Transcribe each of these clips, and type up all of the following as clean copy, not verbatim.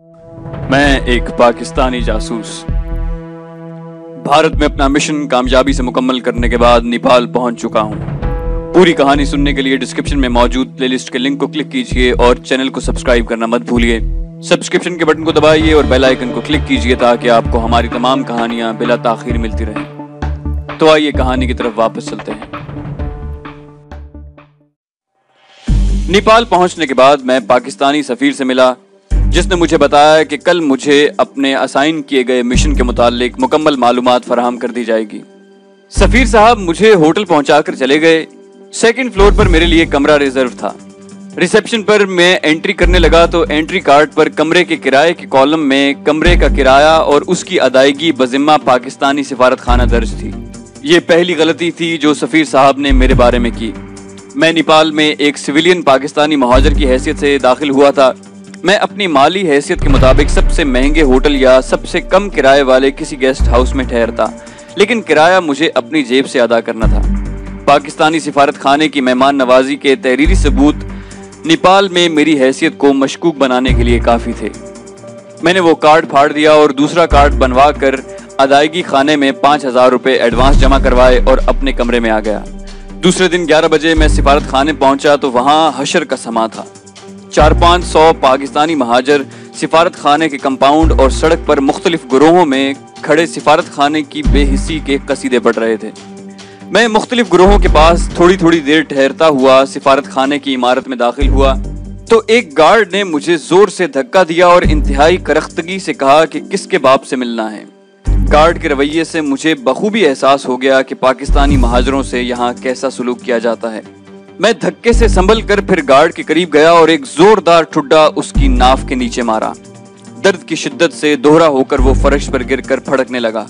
मैं एक पाकिस्तानी जासूस भारत में अपना मिशन कामयाबी से मुकम्मल करने के बाद नेपाल पहुंच चुका हूं। पूरी कहानी सुनने के लिए डिस्क्रिप्शन में मौजूद प्लेलिस्ट के लिंक को क्लिक कीजिए और चैनल को सब्सक्राइब करना मत भूलिए। सब्सक्रिप्शन के बटन को दबाइए और बेल आइकन को क्लिक कीजिए ताकि आपको हमारी तमाम कहानियां बिला ताखीर मिलती रहें। तो आइए कहानी की तरफ वापस चलते हैं। नेपाल पहुंचने के बाद मैं पाकिस्तानी सफीर से मिला, जिसने मुझे बताया कि कल मुझे अपने असाइन किए गए मिशन के मुतालिक मुकम्मल मालूमात फराहम कर दी जाएगी। सफीर साहब मुझे होटल पहुंचाकर चले गए। सेकंड फ्लोर पर मेरे लिए कमरा रिजर्व था। रिसेप्शन पर मैं एंट्री करने लगा तो एंट्री कार्ड पर कमरे के किराए के कॉलम में कमरे का किराया और उसकी अदायगी बजिम्मा पाकिस्तानी सिफारत खाना दर्ज थी। ये पहली गलती थी जो सफीर साहब ने मेरे बारे में की। मैं नेपाल में एक सिविलियन पाकिस्तानी महाजर की हैसियत से दाखिल हुआ था। मैं अपनी माली हैसियत के मुताबिक सबसे महंगे होटल या सबसे कम किराए वाले किसी गेस्ट हाउस में ठहरता, लेकिन किराया मुझे अपनी जेब से अदा करना था। पाकिस्तानी सिफारत खाने की मेहमान नवाजी के तहरीरी सबूत नेपाल में मेरी हैसियत को मशकूक बनाने के लिए काफ़ी थे। मैंने वो कार्ड फाड़ दिया और दूसरा कार्ड बनवा कर अदायगी खाने में 5,000 रुपये एडवांस जमा करवाए और अपने कमरे में आ गया। दूसरे दिन 11 बजे मैं सिफारत खाने पहुंचा तो वहाँ हशर का समा था। 400-500 पाकिस्तानी महाजर सिफारत खाने के कंपाउंड और सड़क पर मुख्तलिफ गुरोहों में खड़े सिफारत खाने की बेहिसी के कसीदे पढ़ रहे थे। मैं मुख्तलिफ गुरोहों के पास थोड़ी थोड़ी देर ठहरता हुआ सिफारत खाने की इमारत में दाखिल हुआ तो एक गार्ड ने मुझे जोर से धक्का दिया और इंतहाई करख्तगी से कहा कि किसके बाप से मिलना है। गार्ड के रवैये से मुझे बखूबी एहसास हो गया कि पाकिस्तानी महाजरों से यहाँ कैसा सलूक किया जाता है। मैं धक्के से संभल कर फिर गार्ड के करीब गया और एक जोरदार ठुड्डा उसकी नाफ के नीचे मारा। दर्द की शिद्दत से दोहरा होकर वो फर्श पर गिरकर फड़कने लगा।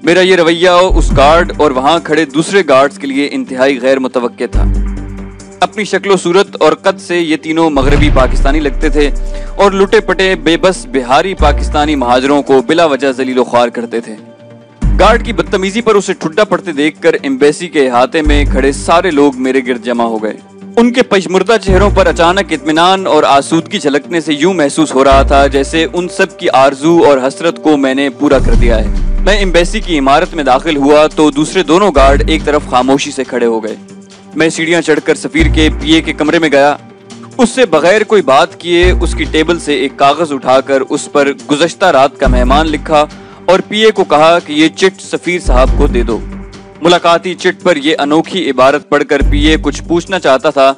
मेरा ये रवैया उस गार्ड और वहां खड़े दूसरे गार्ड्स के लिए इंतहाई गैर मुतवक्के था। अपनी शक्लो सूरत और कद से ये तीनों मगरबी पाकिस्तानी लगते थे और लुटे पटे बेबस बिहारी पाकिस्तानी महाजरों को बिला वजह जलीलो ख्वार करते थे। गार्ड की बदतमीजी पर उसे ठुड्डा पड़ते देखकर एम्बेसी के अहाते में खड़े सारे लोग मेरे गिर्द जमा हो गए। उनके पशमुर्दा चेहरों पर अचानक इत्मीनान और आसूदगी झलकने से यूं महसूस हो रहा था जैसे उन सब की आरजू और हसरत को मैंने पूरा कर दिया है। मैं एम्बेसी की इमारत में दाखिल हुआ तो दूसरे दोनों गार्ड एक तरफ खामोशी से खड़े हो गए। मैं सीढ़ियां चढ़कर सफीर के पीए के कमरे में गया। उससे बगैर कोई बात किए उसकी टेबल से एक कागज उठाकर उस पर गुज़श्ता रात का मेहमान लिखा और पीए को कहा कि ये चिट सफीर साहब को दे दो। मुलाकाती चिट पर यह अनोखी इबारत पढ़कर पीए कुछ पूछना चाहता था।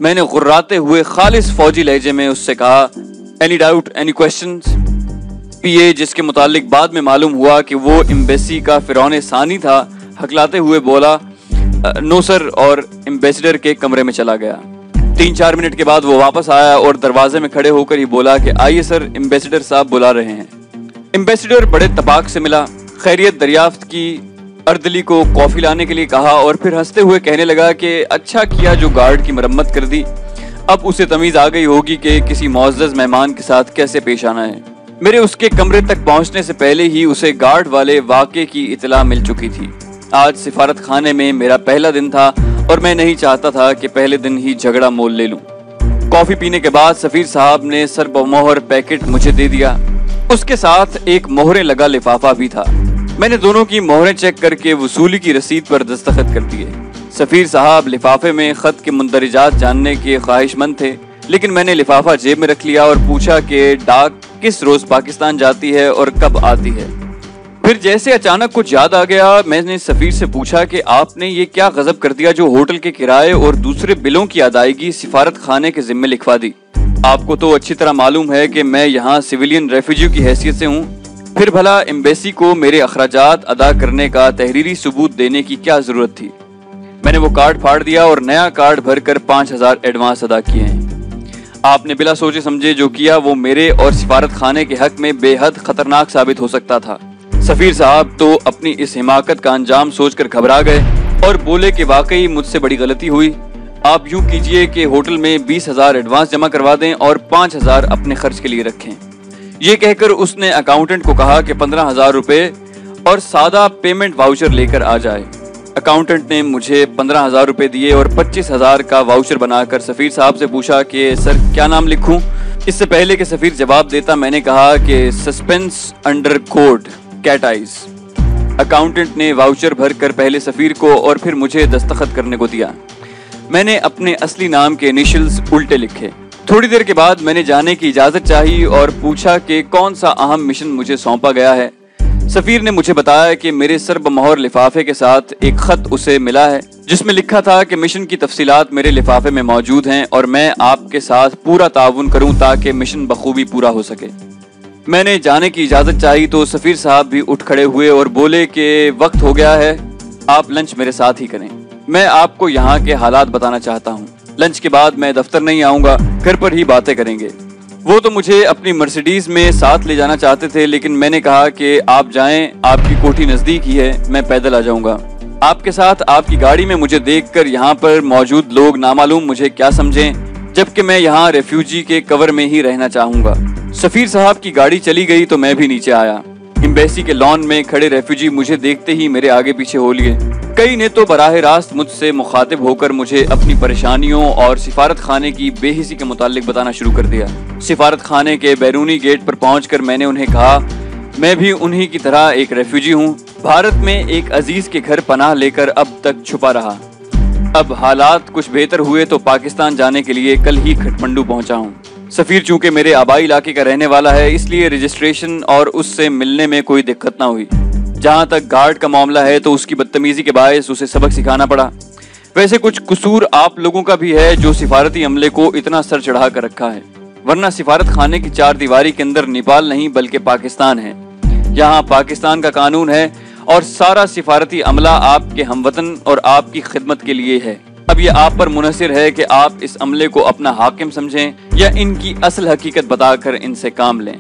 मैंने गुर्राते हुए खालिस फौजी लहजे में उससे कहा, एनी डाउट, एनी क्वेश्चंस? पीए, जिसके मुतालिक बाद में मालूम हुआ कि वो एम्बेसी का फिरौने सानी था, हकलाते हुए बोला, नो सर, और एम्बेसडर के कमरे में चला गया। 3-4 मिनट के बाद वो वापस आया और दरवाजे में खड़े होकर ही बोला कि आइए सर, एम्बेसडर साहब बुला रहे हैं। एम्बेसडर बड़े तबाक से मिला, खैरियत दरियाफ्त की, अर्दली को कॉफी लाने के लिए कहा और फिर हंसते हुए कहने लगा कि अच्छा किया जो गार्ड की मरम्मत कर दी। अब उसे तमीज आ गई होगी कि किसी मुअज़्ज़ज़ मेहमान के साथ कैसे पेश आना है। मेरे उसके कमरे तक पहुंचने से पहले ही उसे गार्ड वाले वाक़े की इतला मिल चुकी थी। आज सिफारत खाने में मेरा पहला दिन था और मैं नहीं चाहता था कि पहले दिन ही झगड़ा मोल ले लूं। कॉफी पीने के बाद सफीर साहब ने सर बमोहर पैकेट मुझे दे दिया। उसके साथ एक मोहरें लगा लिफाफा भी था। मैंने दोनों की मोहरें चेक करके वसूली की रसीद पर दस्तखत कर दिए। सफीर साहब लिफाफे में खत के मुंदरिजात जानने के ख्वाहिशमंद थे, लेकिन मैंने लिफाफा जेब में रख लिया और पूछा कि डाक किस रोज पाकिस्तान जाती है और कब आती है। फिर जैसे अचानक कुछ याद आ गया, मैंने सफीर से पूछा कि आपने ये क्या गजब कर दिया जो होटल के किराए और दूसरे बिलों की अदायगी सिफारत खाने के जिम्मे लिखवा दी। आपको तो अच्छी तरह मालूम है कि मैं यहाँ सिविलियन रेफ्यूजी की हैसियत से हूँ, फिर भला एम्बेसी को मेरे अखराजात अदा करने का तहरीरी सबूत देने की क्या जरूरत थी। मैंने वो कार्ड फाड़ दिया और नया कार्ड भरकर 5,000 एडवांस अदा किए हैं। आपने बिला सोचे समझे जो किया वो मेरे और सिफारत खाने के हक में बेहद खतरनाक साबित हो सकता था। सफीर साहब तो अपनी इस हिमाकत का अंजाम सोचकर घबरा गए और बोले कि वाकई मुझसे बड़ी गलती हुई। आप यूं कीजिए कि होटल में 20,000 एडवांस जमा करवा दें और 5,000 अपने खर्च के लिए रखें। ये कहकर उसने अकाउंटेंट को कहा कि 15,000 रुपए और सादा पेमेंट वाउचर लेकर आ जाए। अकाउंटेंट ने मुझे 15,000 रुपए दिए और 25,000 का वाउचर बनाकर सफीर साहब से पूछा कि सर क्या नाम लिखूं। اس سے پہلے کہ سفیر جواب دیتا میں نے کہا کہ suspense under code cat eyes. Accountant نے واؤچر بھر کر پہلے سفیر کو اور پھر مجھے دستخط کرنے کو دیا۔ میں نے اپنے اصلی نام کے انیشلز الٹے لکھے۔ تھوڑی دیر کے بعد میں نے جانے کی اجازت چاہی اور پوچھا کہ کون سا اہم مشن مجھے سونپا گیا ہے۔ سفیر نے مجھے بتایا کہ میرے سر بمہر لفافے کے ساتھ ایک خط اسے ملا ہے جس میں لکھا تھا کہ مشن کی تفصیلات میرے لفافے میں موجود ہیں اور میں آپ کے ساتھ پورا تعاون کروں تاکہ مشن بخوبی پورا ہو سکے۔ میں نے جانے کی اجازت چاہی تو سفیر صاحب بھی اٹھ کھڑے ہوئے اور بولے کہ وقت ہو گیا ہے، آپ لنچ میرے ساتھ ہی کریں۔ میں آپ کو یہاں کے حالات بتانا چاہتا ہوں۔ لنچ کے بعد میں دفتر نہیں آؤں گا، گھر پر ہی باتیں کریں گے۔ وہ تو مجھے اپنی مرسیڈیز میں ساتھ لے جانا چاہتے تھے، لیکن میں نے کہا کہ آپ جائیں، آپ کی کوٹھی نزدیک ہی ہے، میں پیدل آ جاؤں گا۔ آپ کے ساتھ آپ کی گاڑی میں مجھے دیکھ کر یہاں پر موجود لوگ نامعلوم مجھے کیا سمجھیں، جبکہ میں یہاں ریفیوجی کے کور میں ہی رہنا چاہوں گا۔ سفیر صاحب کی گاڑی چلی گئی تو میں بھی نیچے آیا۔ ایمبیسی کے لان میں کھڑے ریفیوجی مجھے دیکھتے ہی میرے آگے پیچھے ہو لیے۔ کئی نے تو براہ راست مجھ سے مخاطب ہو کر مجھے اپنی پریشانیوں اور سفارت خانے کی بے حسی کے متعلق بتانا شروع کر دیا۔ سفارت خانے کے بیرونی گیٹ پر پہنچ کر میں نے انہیں کہا میں بھی انہی کی طرح ایک ریفیوجی ہوں، بھارت میں ایک عزیز کے گھر پناہ لے کر اب تک چھپا رہا۔ اب حالات کچھ بہتر ہوئے تو پاکستان جانے کے لیے کل ہی کھٹمنڈو پہنچا ہوں۔ سفیر چونکہ میرے آبائی علاقے کا رہنے والا ہے، اس لیے رجسٹریشن اور اس سے ملنے میں کوئی دقت نہ ہوئی۔ جہاں تک گارڈ کا معاملہ ہے تو اس کی بدتمیزی کے باعث اسے سبق سکھانا پڑا۔ ویسے کچھ قصور آپ لوگوں کا بھی ہے جو سفارتی عملے کو اتنا سر چڑھا کر رکھا ہے، ورنہ سفارت خانے کی چار دیواری کے اندر نیپال نہیں بلکہ پاکستان ہے۔ یہاں پاکستان کا قانون ہے اور سارا سفارتی عملہ آپ کے ہم وطن اور آپ کی خدمت کے لیے ہے۔ اب یہ آپ پر منحصر ہے کہ آپ اس عملے کو اپنا حاکم سمجھیں یا ان کی اصل حقیقت بتا کر ان سے کام لیں۔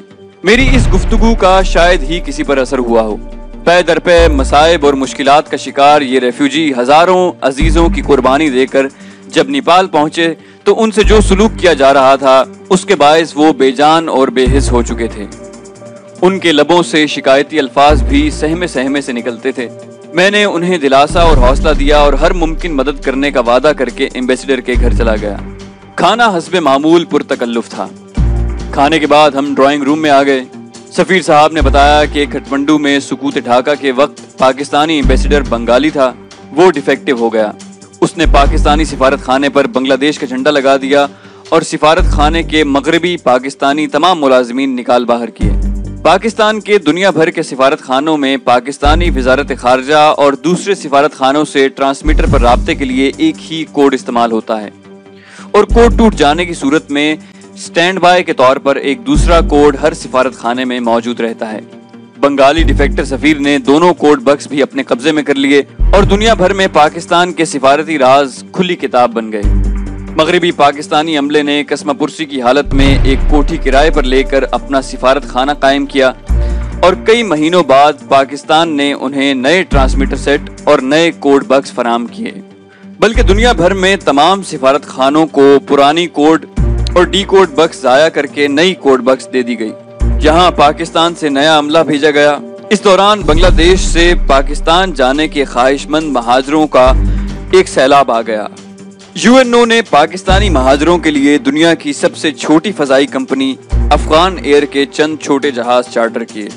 میری اس گفتگو کا شاید ہی کسی پر اثر ہوا ہو۔ پے در پے مصائب اور مشکلات کا شکار یہ ریفیوجی ہزاروں عزیزوں کی قربانی دے کر جب نیپال پہنچے تو ان سے جو سلوک کیا جا رہا تھا اس کے باعث وہ بے جان اور بے حس ہو چکے تھے۔ ان کے لبوں سے شکایتی الفاظ بھی سہمے سہمے سے نکلتے تھے۔ میں نے انہیں دلاسا اور حوصلہ دیا اور ہر ممکن مدد کرنے کا وعدہ کر کے ایمبیسیڈر کے گھر چلا گیا۔ کھانا حسب معمول پرتکلف تھا۔ کھانے کے بعد ہم ڈرائنگ روم میں آ گئے۔ سفیر صاحب نے بتایا کہ کھٹمنڈو میں سکوت ڈھاکہ کے وقت پاکستانی ایمبیسیڈر بنگالی تھا، وہ ڈیفیکٹو ہو گیا۔ اس نے پاکستانی سفارت خانے پر بنگلہ دیش کا جھنڈا لگا دیا اور سفارت خانے کے مغربی پاکستانی تمام ملازمین نکال باہر کیے۔ پاکستان کے دنیا بھر کے سفارت خانوں میں پاکستانی وزارت خارجہ اور دوسرے سفارت خانوں سے ٹرانسمیٹر پر رابطے کے لیے ایک ہی کوڈ استعمال ہوتا ہے، اور کوڈ ٹوٹ جانے کی صورت میں سٹینڈ بائی کے طور پر ایک دوسرا کوڈ ہر سفارت خانے میں موجود رہتا ہے۔ بنگالی ڈیفیکٹر سفیر نے دونوں کوڈ بکس بھی اپنے قبضے میں کر لیے اور دنیا بھر میں پاکستان کے سفارتی راز کھلی کتاب بن گئے۔ مغربی پاکستانی عملے نے قسمہ پرسی کی حالت میں ایک کوٹھی کرائے پر لے کر اپنا سفارت خانہ قائم کیا اور کئی مہینوں بعد پاکستان نے انہیں نئے ٹرانسمیٹر سیٹ اور نئے کوڈ بکس فراہم کیے، بلکہ دنیا بھر میں تمام سفارت خانوں کو پرانی کوڈ اور ڈی کوڈ بکس ضائع کر کے نئی کوڈ بکس دے دی گئی، جہاں پاکستان سے نیا عملہ بھیجا گیا۔ اس دوران بنگلہ دیش سے پاکستان جانے کے خواہش مند مہاجروں کا ایک سیلاب آ گیا۔ یو این او نے پاکستانی مہاجروں کے لیے دنیا کی سب سے چھوٹی فضائی کمپنی افغان ایئر کے چند چھوٹے جہاز چارٹر کیے۔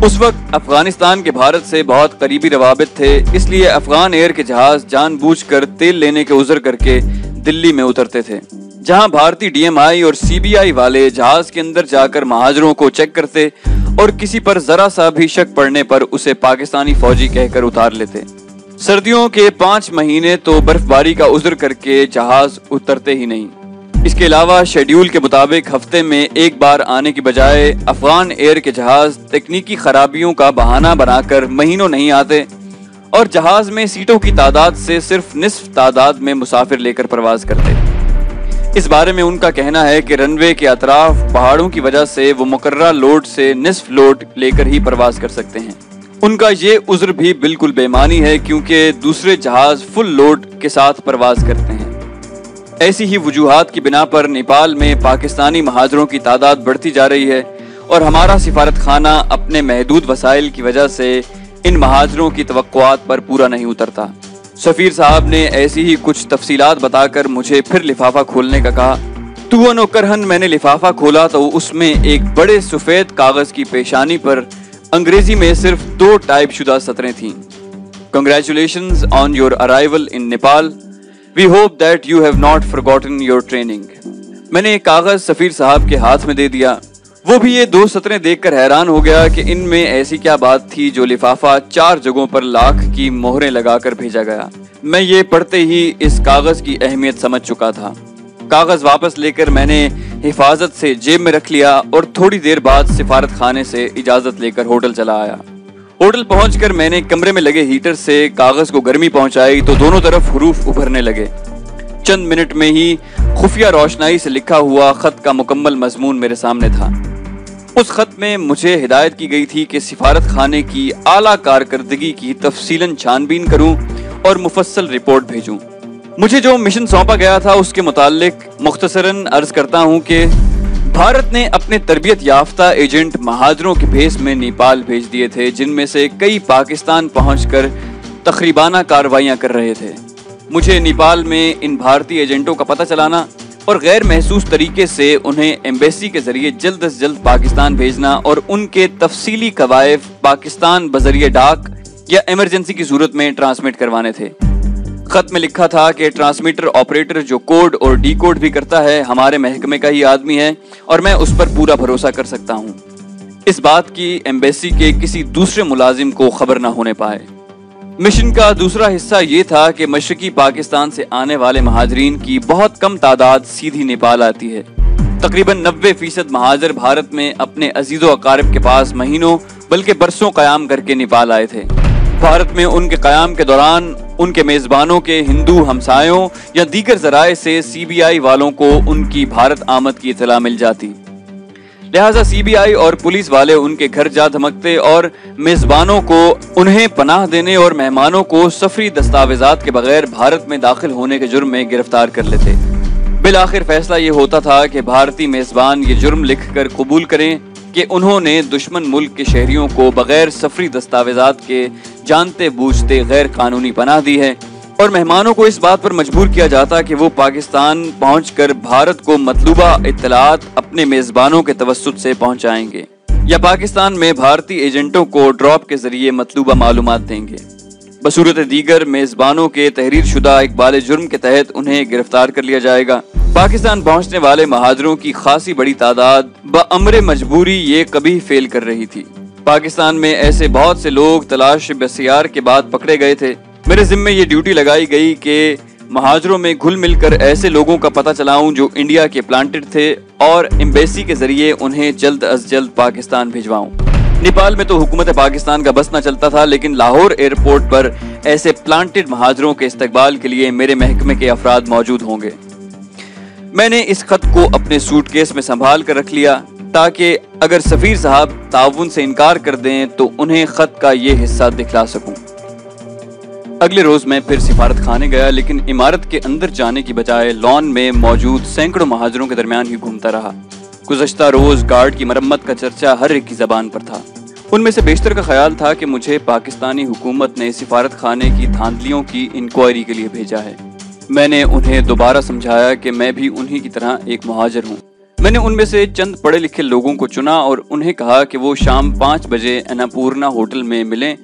اس وقت افغانستان کے بھارت سے بہت قریبی روابط تھے، اس لیے افغان ایئر کے جہاز جان بوجھ کر تیل لینے کے عذر کر کے دلی میں اترتے تھے، جہاں بھارتی ڈی ایم آئی اور سی بی آئی والے جہاز کے اندر جا کر مہاجروں کو چیک کرتے اور کسی پر ذرا سا بھی شک پڑنے پر اسے پاکستانی فوجی کہہ کر اتار لیتے۔ سردیوں کے 5 مہینے تو برف باری کا عذر کر کے جہاز اترتے ہی نہیں۔ اس کے علاوہ شیڈیول کے مطابق ہفتے میں ایک بار آنے کی بجائے افغان ایئر کے جہاز تکنیکی خرابیوں کا بہانہ بنا کر مہینوں نہیں آتے اور جہاز میں سیٹوں کی تعداد سے صرف نصف تعداد میں مسافر لے کر پرواز کرتے۔ اس بارے میں ان کا کہنا ہے کہ رن وے کے اطراف پہاڑوں کی وجہ سے وہ مقررہ لوڈ سے نصف لوڈ لے کر ہی پرواز کر سکتے ہیں۔ ان کا یہ عذر بھی بالکل بے معنی ہے کیونکہ دوسرے جہاز فل لوڈ کے ساتھ پرواز کرتے ہیں۔ ایسی ہی وجوہات کی بنا پر نیپال میں پاکستانی مہاجروں کی تعداد بڑھتی جا رہی ہے اور ہمارا سفارت خانہ اپنے محدود وسائل کی وجہ سے ان مہاجروں کی توقعات پر پورا نہیں اترتا۔ سفیر صاحب نے ایسی ہی کچھ تفصیلات بتا کر مجھے پھر لفافہ کھولنے کا کہا۔ तुअन व करहन मैंने लिफाफा खोला तो उसमें एक बड़े सफेद कागज की पेशानी पर अंग्रेजी में सिर्फ 2 टाइप शुदा सतरें थीं। Congratulations on your arrival in Nepal. We hope that you have not forgotten your training. मैंने एक कागज सफीर साहब के हाथ में दे दिया। वो भी ये 2 सतरें देखकर हैरान हो गया कि इनमें ऐसी क्या बात थी जो लिफाफा 4 जगहों पर लाख की मोहरें लगाकर भेजा गया। मैं ये पढ़ते ही इस कागज की अहमियत समझ चुका था। कागज वापस लेकर मैंने हिफाजत से जेब में रख लिया और थोड़ी देर बाद सिफारत खाने से इजाजत लेकर होटल चला आया। होटल पहुंचकर मैंने कमरे में लगे हीटर से कागज को गर्मी पहुंचाई तो दोनों तरफ हुरूफ उभरने लगे। चंद मिनट में ही खुफिया रोशनाई से लिखा हुआ खत का मुकम्मल मजमून मेरे सामने था। उस खत में मुझे हिदायत की गई थी कि सिफारत खाने की आला कारकर्दगी की तफसीलन छानबीन करूं और मुफस्सल रिपोर्ट भेजूं। मुझे जो मिशन सौंपा गया था उसके मुतालिक मुख्तसरन अर्ज करता हूं कि भारत ने अपने तरबियत याफ्ता एजेंट महाजरों के भेस में नेपाल भेज दिए थे, जिनमें से कई पाकिस्तान पहुंचकर तकरीबाना कार्रवाइयां कर रहे थे। मुझे नेपाल में इन भारतीय एजेंटों का पता चलाना और गैर महसूस तरीके से उन्हें एम्बेसी के जरिए जल्द से जल्द पाकिस्तान भेजना और उनके तफसीली कवायद पाकिस्तान बजरिए डाक या इमरजेंसी की सूरत में ट्रांसमिट करवाने थे। खत में लिखा था कि ट्रांसमीटर ऑपरेटर जो कोड और डीकोड भी करता है हमारे महकमे का ही आदमी है और मैं उस पर पूरा भरोसा कर सकता हूँ। इस बात की एम्बेसी के किसी दूसरे मुलाजिम को खबर न होने पाए। मिशन का दूसरा हिस्सा ये था कि मशरकी पाकिस्तान से आने वाले महाजरीन की बहुत कम तादाद सीधी नेपाल आती है। तकरीबन 90% महाजर भारत में अपने अजीजो अकारिब के पास महीनों बल्कि बरसों कयाम करके नेपाल आए थे। भारत में उनके कयाम के दौरान उनके मेजबानों के हिंदू हमसायों या दीगर जराए से सीबीआई वालों को उनकी भारत आमद की इतला मिल जाती। लिहाजा सीबीआई और पुलिस वाले उनके घर जा धमकते और मेजबानों को उन्हें पनाह देने और मेहमानों को सफरी दस्तावेजात के बगैर भारत में दाखिल होने के जुर्म में गिरफ्तार कर लेते। बिलाखिर फैसला ये होता था कि भारतीय मेजबान ये जुर्म लिखकर कबूल करें कि उन्होंने दुश्मन मुल्क के शहरियों को बगैर सफरी दस्तावेजात के जानते बूझते गैर कानूनी पनाह दी है, और मेहमानों को इस बात पर मजबूर किया जाता कि वो पाकिस्तान पहुंचकर भारत को मतलूबा इत्तलात अपने मेजबानों के तवस्सुत से पहुंचाएंगे या पाकिस्तान में भारतीय एजेंटों को ड्रॉप के जरिए मतलूबा मालूमात देंगे। बसूरत दीगर मेजबानों के तहरीर शुदा इकबाल जुर्म के तहत उन्हें गिरफ्तार कर लिया जाएगा। पाकिस्तान पहुंचने वाले महाजरों की खासी बड़ी तादाद बअमरे मजबूरी ये कभी फेल कर रही थी। पाकिस्तान में ऐसे बहुत से लोग तलाश बसियार के बाद पकड़े गए थे। मेरे जिम्मे ये ड्यूटी लगाई गई कि महाजरों में घुल मिलकर ऐसे लोगों का पता चलाऊं जो इंडिया के प्लांटेड थे और एम्बेसी के जरिए उन्हें जल्द अज जल्द पाकिस्तान भिजवाऊं। नेपाल में तो हुकूमत पाकिस्तान का बस न चलता था, लेकिन लाहौर एयरपोर्ट पर ऐसे प्लांटेड महाजरों के इस्तकबाल के लिए मेरे महकमे के अफराद मौजूद होंगे। मैंने इस खत को अपने सूटकेस में संभाल कर रख लिया ताकि अगर सफीर साहब ताउन से इनकार कर दें तो उन्हें खत का ये हिस्सा दिखला सकूं। अगले रोज मैं फिर सिफारत खाने गया, लेकिन इमारत के अंदर जाने की बजाय लॉन में मौजूद सैकड़ों महाजरों के दरमियान ही घूमता रहा। गुज़श्ता रोज गार्ड की मरम्मत का चर्चा हर एक की जबान पर था। उनमें से बेशतर का ख्याल था कि मुझे पाकिस्तानी हुकूमत ने सिफारत खाने की धांधलियों की इंक्वायरी के लिए भेजा है। मैंने उन्हें दोबारा समझाया कि मैं भी उन्हीं की तरह एक मुहाजिर हूँ। मैंने उनमें से चंद पढ़े लिखे लोगों को चुना और उन्हें कहा कि वो शाम 5 बजे अन्नपूर्णा होटल में मिलें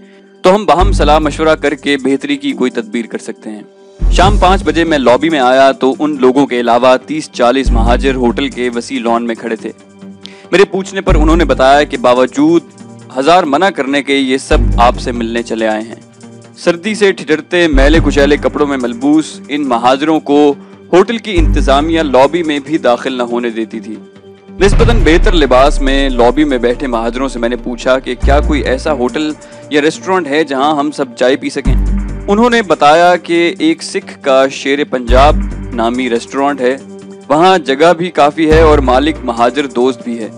तो हम बाहम सलाह मशवरा करके बेहतरी की कोई तदबीर कर सकते हैं। शाम 5 बजे मैं लॉबी में आया तो उन लोगों के अलावा 30-40 महाजिर होटल के वसी लॉन में खड़े थे। मेरे पूछने पर उन्होंने बताया कि बावजूद 1000 मना करने के ये सब आपसे मिलने चले आए हैं। सर्दी से ठिठुरते मैले कुचैले कपड़ों में मलबूस इन महाजरों को होटल की इंतजामिया लॉबी में भी दाखिल न होने देती थी। निस्बतन बेहतर लिबास में लॉबी में बैठे महाजरों से मैंने पूछा कि क्या कोई ऐसा होटल या रेस्टोरेंट है जहां हम सब चाय पी सकें। उन्होंने बताया कि एक सिख का शेर पंजाब नामी रेस्टोरेंट है, वहां जगह भी काफ़ी है और मालिक महाजर दोस्त भी है।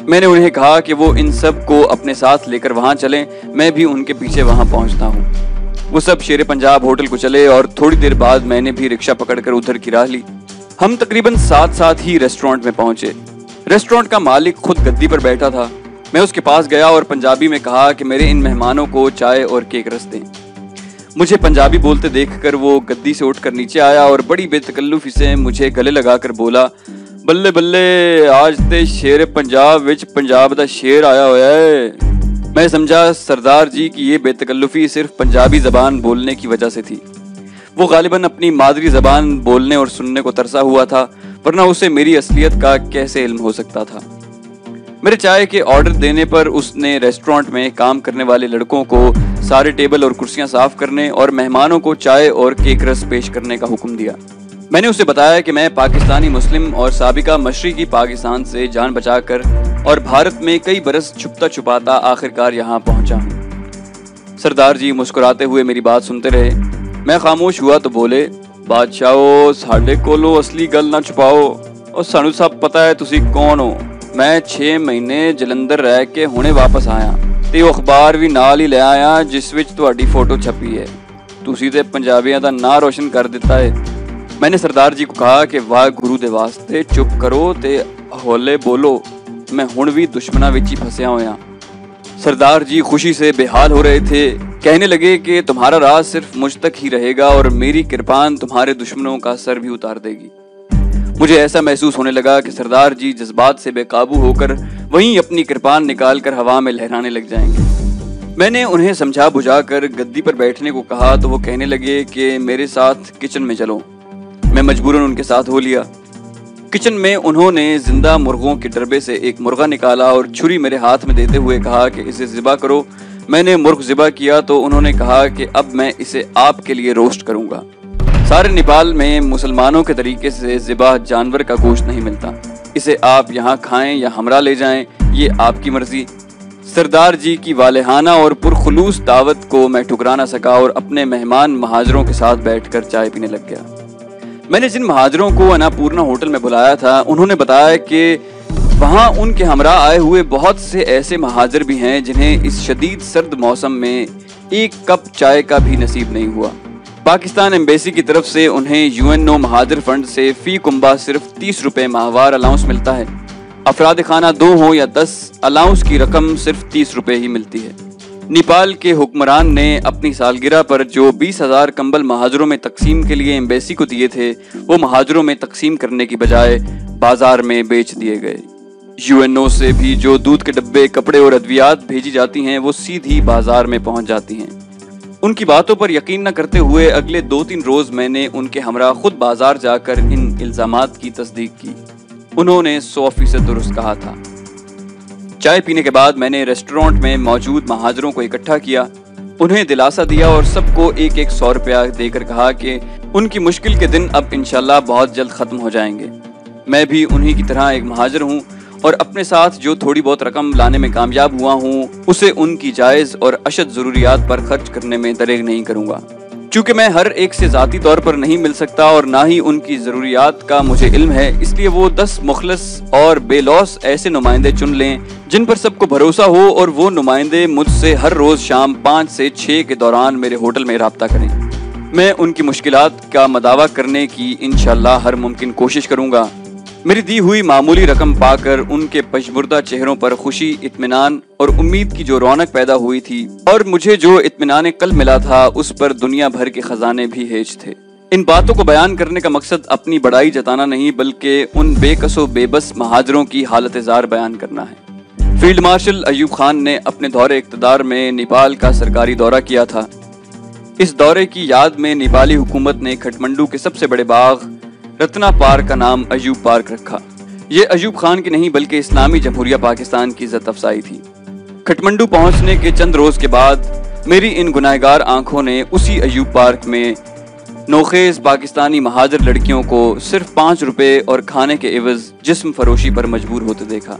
मैंने उन्हें कहा कि वो इन सब को अपने साथ लेकर वहां चलें, मैं भी उनके पीछे वहां पहुंचता हूं। वो सब शेर पंजाब होटल को चले और थोड़ी देर बाद मैंने भी रिक्शा पकड़कर उधर की राह ली। हम तकरीबन साथ ही रेस्टोरेंट में पहुंचे। रेस्टोरेंट का मालिक खुद गद्दी पर बैठा था। मैं उसके पास गया और पंजाबी में कहा कि मेरे इन मेहमानों को चाय और केक रस दें। मुझे पंजाबी बोलते देखकर वो गद्दी से उठकर नीचे आया और बड़ी बेतकल्लुफी से मुझे गले लगाकर बोला, ਬੱਲੇ ਬੱਲੇ, आज ते शेर पंजाब विच पंजाब दा शेर आया होया है। मैं समझा सरदार जी की ये बेतकल्लुफी सिर्फ पंजाबी ज़बान बोलने की वजह से थी। वो गालिबन अपनी मादरी ज़बान बोलने और सुनने को तरसा हुआ था, वरना उसे मेरी असलियत का कैसे इल्म हो सकता था। मेरे चाय के ऑर्डर देने पर उसने रेस्टोरेंट में काम करने वाले लड़कों को सारे टेबल और कुर्सियां साफ करने और मेहमानों को चाय और केक रस पेश करने का हुक्म दिया। मैंने उसे बताया कि मैं पाकिस्तानी मुस्लिम और साबिका मशरिकी पाकिस्तान से जान बचाकर और भारत में कई बरस छुपता छुपाता आखिरकार यहाँ पहुंचा हूँ। सरदार जी मुस्कुराते हुए मेरी बात सुनते रहे। मैं खामोश हुआ तो बोले, बादशाहो साडे कोलों असली गल ना छुपाओ और सानू सब पता है तुसी कौन हो। मैं 6 महीने जलंधर रह के हुणे वापस आया ते ਉਹ ਅਖਬਾਰ ਵੀ ਨਾਲ ਹੀ ਲੈ ਆਇਆ ਜਿਸ ਵਿੱਚ ਤੁਹਾਡੀ ਫੋਟੋ ਛਪੀ ਹੈ। ਤੁਸੀਂ ਤੇ ਪੰਜਾਬੀਆਂ ਦਾ ਨਾਂ ਰੋਸ਼ਨ ਕਰ ਦਿੱਤਾ ਹੈ। मैंने सरदार जी को कहा कि वाह गुरु दे वास्ते चुप करो ते हौले बोलो, मैं हुण भी दुश्मना विच ही फंसिया होया। सरदार जी खुशी से बेहाल हो रहे थे। कहने लगे कि तुम्हारा राज सिर्फ मुझ तक ही रहेगा और मेरी कृपान तुम्हारे दुश्मनों का सर भी उतार देगी। मुझे ऐसा महसूस होने लगा कि सरदार जी जज्बात से बेकाबू होकर वहीं अपनी कृपान निकाल कर हवा में लहराने लग जाएंगे। मैंने उन्हें समझा बुझाकर गद्दी पर बैठने को कहा तो वो कहने लगे कि मेरे साथ किचन में चलो। मैं मजबूरन उनके साथ हो लिया। किचन में उन्होंने जिंदा मुर्गों के डरबे से एक मुर्गा निकाला और छुरी मेरे हाथ में देते हुए कहा कि इसे ज़िबा करो। मैंने मुर्ग ज़िबा किया तो उन्होंने कहा कि अब मैं इसे आपके लिए रोस्ट करूंगा। सारे नेपाल में मुसलमानों के तरीके से ज़िबा जानवर का गोश्त नहीं मिलता। इसे आप यहाँ खाएं या हमरा ले जाएं, ये आपकी मर्जी। सरदार जी की वालेहाना और पुरखुलूस दावत को मैं ठुकरा ना सका और अपने मेहमान महाजरों के साथ बैठकर चाय पीने लग गया। मैंने जिन महाजरों को अन्नपूर्णा होटल में बुलाया था उन्होंने बताया कि वहाँ उनके हमरा आए हुए बहुत से ऐसे महाजर भी हैं जिन्हें इस शदीद सर्द मौसम में एक कप चाय का भी नसीब नहीं हुआ। पाकिस्तान एम्बेसी की तरफ से उन्हें यूएनओ महाजर फंड से फी कुंबा सिर्फ 30 रुपए माहवार अलाउंस मिलता है। अफराद खाना 2 हो या 10, अलाउंस की रकम सिर्फ 30 रुपए ही मिलती है। नेपाल के हुक्मरान ने अपनी सालगिरह पर जो 20,000 कंबल महाजरों में तकसीम के लिए एम्बेसी को दिए थे वो महाजरों में तकसीम करने की बजाय बाजार में बेच दिए गए। यूएनओ से भी जो दूध के डब्बे, कपड़े और अद्वियात भेजी जाती हैं वो सीधी बाजार में पहुंच जाती हैं। उनकी बातों पर यकीन न करते हुए अगले 2-3 रोज मैंने उनके हमरा खुद बाजार जाकर इन इल्जामात की तस्दीक की। उन्होंने 100% दुरुस्त कहा था। चाय पीने के बाद मैंने रेस्टोरेंट में मौजूद महाजरों को इकट्ठा किया, उन्हें दिलासा दिया और सबको 1-1 100 रुपया देकर कहा कि उनकी मुश्किल के दिन अब इंशाल्लाह बहुत जल्द खत्म हो जाएंगे। मैं भी उन्हीं की तरह एक महाजर हूँ और अपने साथ जो थोड़ी बहुत रकम लाने में कामयाब हुआ हूँ उसे उनकी जायज़ और अशद ज़रूरियात पर खर्च करने में दरेग नहीं करूँगा। चूँकि मैं हर एक से ज़ाती तौर पर नहीं मिल सकता और ना ही उनकी ज़रूरियात का मुझे इल्म है, इसलिए वो 10 मुखलस और बेलौस ऐसे नुमाइंदे चुन लें जिन पर सबको भरोसा हो और वो नुमाइंदे मुझसे हर रोज़ शाम 5 से 6 के दौरान मेरे होटल में राब्ता करें। मैं उनकी मुश्किलात का मदावा करने की इंशाल्लाह हर मुमकिन कोशिश करूँगा। मेरी दी हुई मामूली रकम पाकर उनके पशमुर्दा चेहरों पर खुशी, इत्मीनान और उम्मीद की जो रौनक पैदा हुई थी और मुझे जो इत्मीनान कल मिला था उस पर दुनिया भर के खजाने भी हेज थे। इन बातों को बयान करने का मकसद अपनी बड़ाई जताना नहीं बल्कि उन बेकसो बेबस महाजरों की हालत ज़ार बयान करना है। फील्ड मार्शल अयूब खान ने अपने दौरे इक़्तिदार में नेपाल का सरकारी दौरा किया था। इस दौरे की याद में नेपाली हुकूमत ने खटमंडू के सबसे बड़े बाग रत्ना पार्क का नाम अयूब पार्क रखा। ये अयूब खान की नहीं बल्कि इस्लामी जमहूरिया पाकिस्तान की इज्जत अफजाई थी। खटमंडू पहुंचने के चंद रोज के बाद मेरी इन गुनाहगार आंखों ने उसी अयूब पार्क में नौखेज पाकिस्तानी महाजर लड़कियों को सिर्फ 5 रुपए और खाने के एवज जिस्म फरोशी पर मजबूर होते देखा।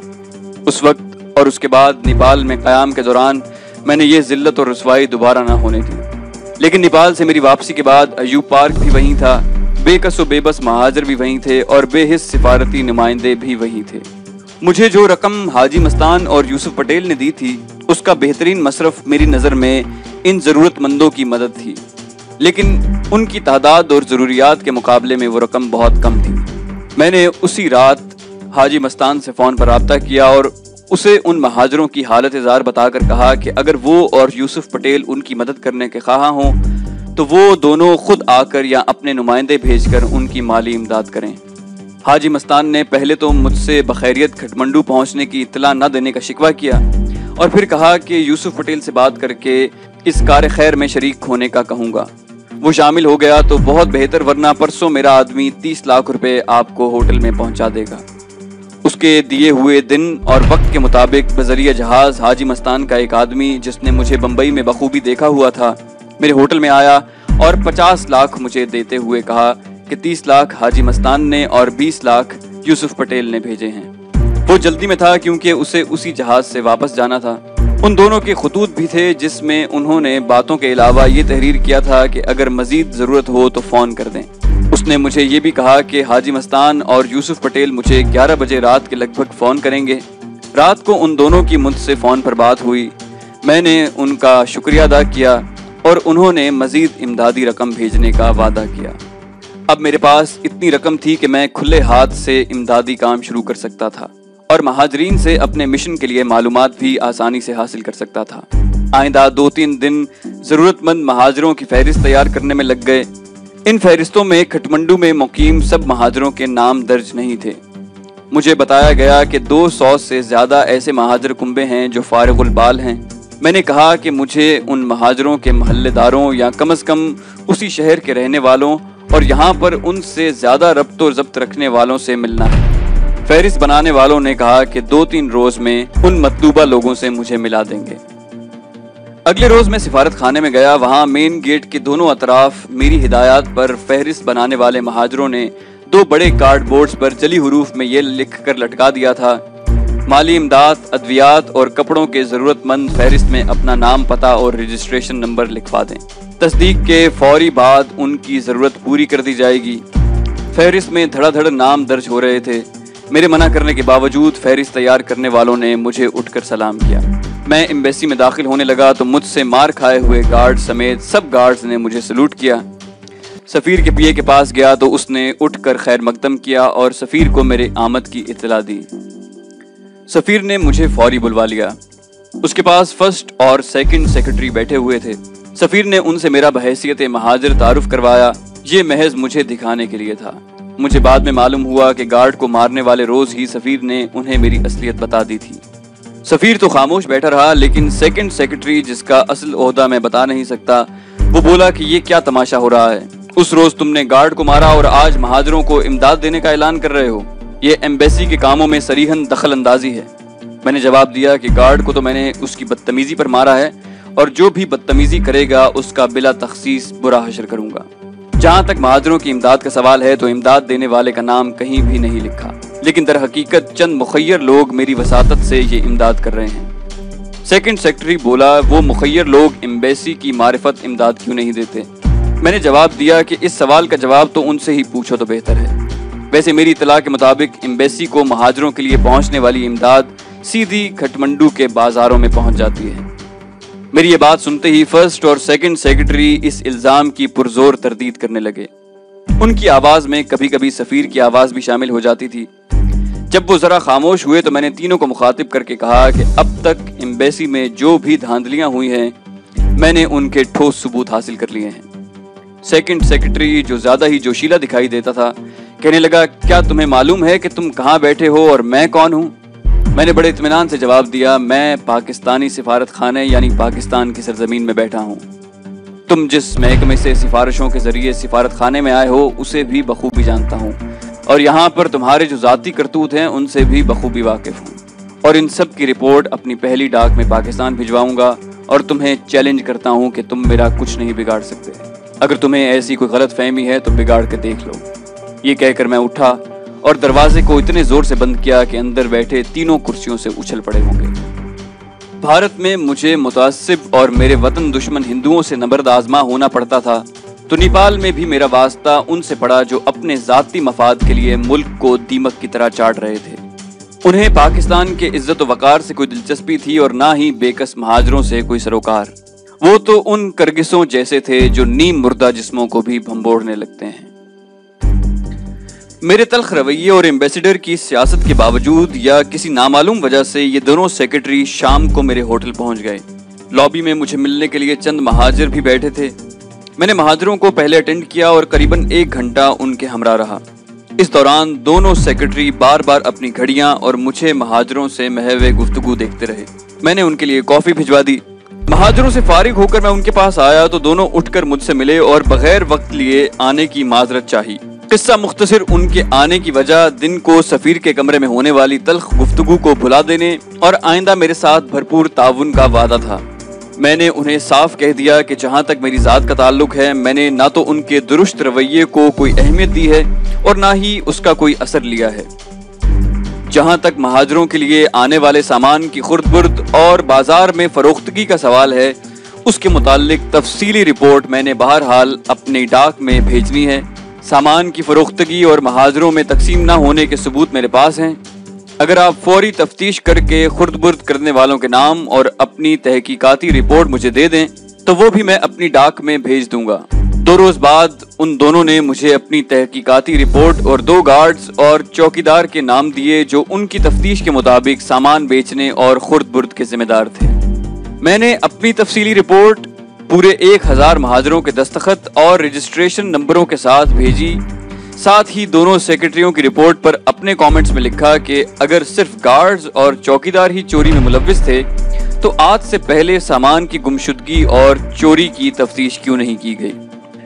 उस वक्त और उसके बाद नेपाल में क़याम के दौरान मैंने ये जिल्लत और रुसवाई दोबारा ना होने दी। लेकिन नेपाल से मेरी वापसी के बाद अयूब पार्क भी वहीं था, बेकसो बेबस महाजर भी वहीं थे और बेहिस सिफारती नुमाइंदे भी वहीं थे। मुझे जो रकम हाजी मस्तान और यूसुफ पटेल ने दी थी उसका बेहतरीन मसरफ मेरी नज़र में इन ज़रूरतमंदों की मदद थी, लेकिन उनकी तादाद और ज़रूरियात के मुकाबले में वो रकम बहुत कम थी। मैंने उसी रात हाजी मस्तान से फ़ोन पर रब्ता किया और उसे उन महाजरों की हालत ज़ार बताकर कहा कि अगर वो और यूसुफ पटेल उनकी मदद करने के ख्वाह हों तो वो दोनों खुद आकर या अपने नुमाइंदे भेजकर उनकी माली इमदाद करें। हाजी मस्तान ने पहले तो मुझसे बखैरियत खटमंडू पहुंचने की इत्तला न देने का शिकवा किया और फिर कहा कि यूसुफ पटेल से बात करके इस कार खैर में शरीक होने का कहूँगा। वो शामिल हो गया तो बहुत बेहतर, वरना परसों मेरा आदमी 30 लाख रुपए आपको होटल में पहुंचा देगा। उसके दिए हुए दिन और वक्त के मुताबिक बजरिया जहाज हाजी मस्तान का एक आदमी, जिसने मुझे बम्बई में बखूबी देखा हुआ था, मेरे होटल में आया और 50 लाख मुझे देते हुए कहा कि 30 लाख हाजी मस्तान ने और 20 लाख यूसुफ पटेल ने भेजे हैं। वो जल्दी में था क्योंकि उसे उसी जहाज से वापस जाना था। उन दोनों के खतूत भी थे जिसमें उन्होंने बातों के अलावा ये तहरीर किया था कि अगर मजीद ज़रूरत हो तो फ़ोन कर दें। उसने मुझे ये भी कहा कि हाजी मस्तान और यूसुफ पटेल मुझे 11 बजे रात के लगभग फ़ोन करेंगे। रात को उन दोनों की मुझसे फ़ोन पर बात हुई। मैंने उनका शुक्रिया अदा किया और उन्होंने मजीद इमदादी रकम भेजने का वादा किया। अब मेरे पास इतनी रकम थी कि मैं खुले हाथ से इमदादी काम शुरू कर सकता था और महाजरीन से अपने मिशन के लिए मालूमात भी आसानी से हासिल कर सकता था। आइंदा 2-3 दिन ज़रूरतमंद महाजरों की फहरिस्त तैयार करने में लग गए। इन फहरिस्तों में खटमंडू में मुकीम सब महाजरों के नाम दर्ज नहीं थे। मुझे बताया गया कि 200 से ज़्यादा ऐसे महाजर कुंबे हैं जो फारिगुल बाल हैं। मैंने कहा कि मुझे उन महाजरों के महल्लेदारों या कम से कम उसी शहर के रहने वालों और यहाँ पर उनसे ज़्यादा रब्त और ज़ब्त रखने वालों से मिलना है। फहरिस्त बनाने वालों ने कहा कि 2-3 रोज़ में उन मतलूबा लोगों से मुझे मिला देंगे। अगले रोज़ मैं सिफारत खाने में गया। वहाँ मेन गेट के दोनों अतराफ मेरी हिदायत पर फहरिस्त बनाने वाले महाजरों ने 2 बड़े कार्डबोर्ड्स पर जली हुरूफ में ये लिख कर लटका दिया था, माली इमदाद, अद्वियात और कपड़ों के ज़रूरतमंद फहरिस्त में अपना नाम, पता और रजिस्ट्रेशन नंबर लिखवा दें। तस्दीक के फौरी बाद उनकी ज़रूरत पूरी कर दी जाएगी। फहरिस्त में धड़ाधड़ नाम दर्ज हो रहे थे। मेरे मना करने के बावजूद फहरिस्त तैयार करने वालों ने मुझे उठकर सलाम किया। मैं एम्बेसी में दाखिल होने लगा तो मुझसे मार खाए हुए गार्ड समेत सब गार्ड्स ने मुझे सलूट किया। सफ़ीर के पिए के पास गया तो उसने उठकर खैर मकदम किया और सफ़ीर को मेरे आमद की इत्तला दी। सफ़ीर ने मुझे फौरी बुलवा लिया। उसके पास फर्स्ट और सेकंड सेक्रेटरी बैठे हुए थे। सफ़ीर ने उनसे मेरा बहैसियत महाजर तारुफ करवाया। ये महज मुझे दिखाने के लिए था। मुझे बाद में मालूम हुआ कि गार्ड को मारने वाले रोज़ ही सफ़ीर ने उन्हें मेरी असलियत बता दी थी। सफ़ीर तो खामोश बैठा रहा, लेकिन सेकंड सेक्रेटरी, जिसका असल ओहदा मैं बता नहीं सकता, वो बोला कि ये क्या तमाशा हो रहा है। उस रोज़ तुमने गार्ड को मारा और आज महाजरों को इमदाद देने का ऐलान कर रहे हो। ये एम्बेसी के कामों में सरीहन दखल अंदाजी है। मैंने जवाब दिया कि गार्ड को तो मैंने उसकी बदतमीजी पर मारा है और जो भी बदतमीजी करेगा उसका बिला तखसीस बुरा हशर करूंगा। जहां तक महाजरों की इमदाद का सवाल है तो इमदाद देने वाले का नाम कहीं भी नहीं लिखा, लेकिन दर हकीकत चंद मुखय्यर लोग मेरी वसातत से ये इमदाद कर रहे हैं। सेकंड सेक्रेटरी बोला, वो मुखय्यर लोग एम्बेसी की मारिफत इमदाद क्यों नहीं देते? मैंने जवाब दिया कि इस सवाल का जवाब तो उनसे ही पूछो तो बेहतर है। वैसे मेरी इत्तला के मुताबिक एम्बेसी को महाजरों के लिए पहुंचने वाली इमदाद सीधी खटमंडू के बाजारों में पहुंच जाती है। मेरी ये बात सुनते ही फर्स्ट और सेकंड सेक्रेटरी इस इल्जाम की पुरजोर तरदीद करने लगे। उनकी आवाज में कभी कभी सफीर की आवाज भी शामिल हो जाती थी। जब वो जरा खामोश हुए तो मैंने तीनों को मुखातिब करके कहा कि अब तक एम्बेसी में जो भी धांधलियां हुई हैं मैंने उनके ठोस सबूत हासिल कर लिए हैं। सेकंड सेक्रेटरी, जो ज्यादा ही जोशीला दिखाई देता था, कहने लगा, क्या तुम्हें मालूम है कि तुम कहाँ बैठे हो और मैं कौन हूँ? मैंने बड़े इत्मीनान से जवाब दिया, मैं पाकिस्तानी सिफारत खाने यानी पाकिस्तान की सरजमीन में बैठा हूँ। तुम जिस महकमे से सिफारिशों के जरिए सिफारत खाने में आए हो उसे भी बखूबी जानता हूँ और यहाँ पर तुम्हारे जो जाती करतूत हैं उनसे भी बखूबी वाकिफ हूँ और इन सब की रिपोर्ट अपनी पहली डाक में पाकिस्तान भिजवाऊंगा और तुम्हें चैलेंज करता हूँ कि तुम मेरा कुछ नहीं बिगाड़ सकते। अगर तुम्हें ऐसी कोई गलत फहमी है तो बिगाड़ के देख लो। ये कहकर मैं उठा और दरवाजे को इतने जोर से बंद किया कि अंदर बैठे तीनों कुर्सियों से उछल पड़े होंगे। भारत में मुझे मुतासिब और मेरे वतन दुश्मन हिंदुओं से नबर्द आजमा होना पड़ता था, तो नेपाल में भी मेरा वास्ता उनसे पड़ा जो अपने जाती मफाद के लिए मुल्क को दीमक की तरह चाट रहे थे। उन्हें पाकिस्तान के इज्जत वकार से कोई दिलचस्पी थी और ना ही बेकस महाजरों से कोई सरोकार। वो तो उन करगिसों जैसे थे जो नीम मुर्दा जिस्मों को भी भंबोड़ने लगते हैं। मेरे तल्ख रवैये और एम्बेसडर की सियासत के बावजूद या किसी नामालूम वजह से ये दोनों सेक्रेटरी शाम को मेरे होटल पहुंच गए। लॉबी में मुझे मिलने के लिए चंद महाजर भी बैठे थे। मैंने महाजरों को पहले अटेंड किया और करीबन 1 घंटा उनके हमरा रहा। इस दौरान दोनों सेक्रेटरी बार बार अपनी घड़ियां और मुझे महाजरों से महवे गुफ्तगू देखते रहे। मैंने उनके लिए कॉफी भिजवा दी। महाजरों से फारिग होकर मैं उनके पास आया तो दोनों उठकर मुझसे मिले और बगैर वक्त लिए आने की माजरत चाही। किस्सा मुख्तसर, उनके आने की वजह दिन को सफीर के कमरे में होने वाली तल्ख गुफ्तगू को भुला देने और आइंदा मेरे साथ भरपूर ताउन का वादा था। मैंने उन्हें साफ कह दिया कि जहां तक मेरी जात का ताल्लुक है, मैंने ना तो उनके दुरुस्त रवैये को कोई अहमियत दी है और ना ही उसका कोई असर लिया है। जहां तक महाजरों के लिए आने वाले सामान की खुर्द-बुर्द और बाजार में फरोख्तगी का सवाल है, उसके मुताल्लिक तफसीली रिपोर्ट मैंने बहरहाल अपनी डाक में भेजनी है। सामान की फरोख्तगी और महाजरों में तकसीम ना होने के सबूत मेरे पास हैं। अगर आप फौरी तफ्तीश करके खुर्द-बुर्द करने वालों के नाम और अपनी तहकीकाती रिपोर्ट मुझे दे दें तो वो भी मैं अपनी डाक में भेज दूंगा। 2 रोज बाद उन दोनों ने मुझे अपनी तहकीकाती रिपोर्ट और 2 गार्ड्स और चौकीदार के नाम दिए जो उनकी तफ्तीश के मुताबिक सामान बेचने और खुर्द-बुर्द के जिम्मेदार थे। मैंने अपनी तफसीली रिपोर्ट पूरे 1000 महाजरों के दस्तखत और रजिस्ट्रेशन नंबरों के साथ भेजी। साथ ही दोनों सेक्रेटरियों की रिपोर्ट पर अपने कमेंट्स में लिखा कि अगर सिर्फ गार्ड्स और चौकीदार ही चोरी में मुलव्विस थे तो आज से पहले सामान की गुमशुदगी और चोरी की तफ्तीश क्यों नहीं की गई।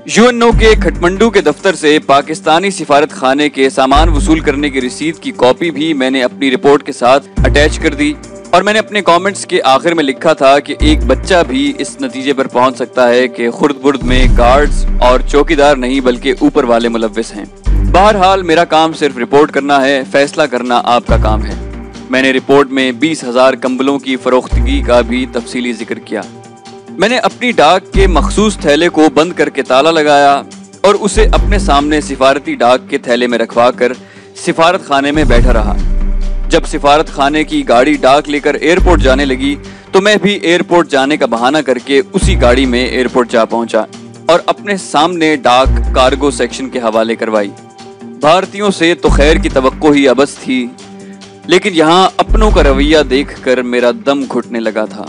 यूएनओ के खटमंडू के दफ्तर से पाकिस्तानी सिफारत खाने के सामान वसूल करने की रसीद की कॉपी भी मैंने अपनी रिपोर्ट के साथ अटैच कर दी और मैंने अपने कमेंट्स के आखिर में लिखा था कि एक बच्चा भी इस नतीजे पर पहुंच सकता है कि खुर्द-बुर्द में गार्ड्स और चौकीदार नहीं बल्कि ऊपर वाले मुलव्विस हैं। बहरहाल मेरा काम सिर्फ रिपोर्ट करना है, फैसला करना आपका काम है। मैंने रिपोर्ट में 20,000 कंबलों की फरोख्तगी का भी तफसीली जिक्र किया। मैंने अपनी डाक के मखसूस थैले को बंद करके ताला लगाया और उसे अपने सामने सिफारती डाक के थैले में रखवा कर सिफारत खाने में बैठा रहा। जब सिफारत खाने की गाड़ी डाक लेकर एयरपोर्ट जाने लगी तो मैं भी एयरपोर्ट जाने का बहाना करके उसी गाड़ी में एयरपोर्ट जा पहुंचा और अपने सामने डाक कार्गो सेक्शन के हवाले करवाई। भारतीयों से तो खैर की तवक्को ही अबस थी, लेकिन यहाँ अपनों का रवैया देखकर मेरा दम घुटने लगा था।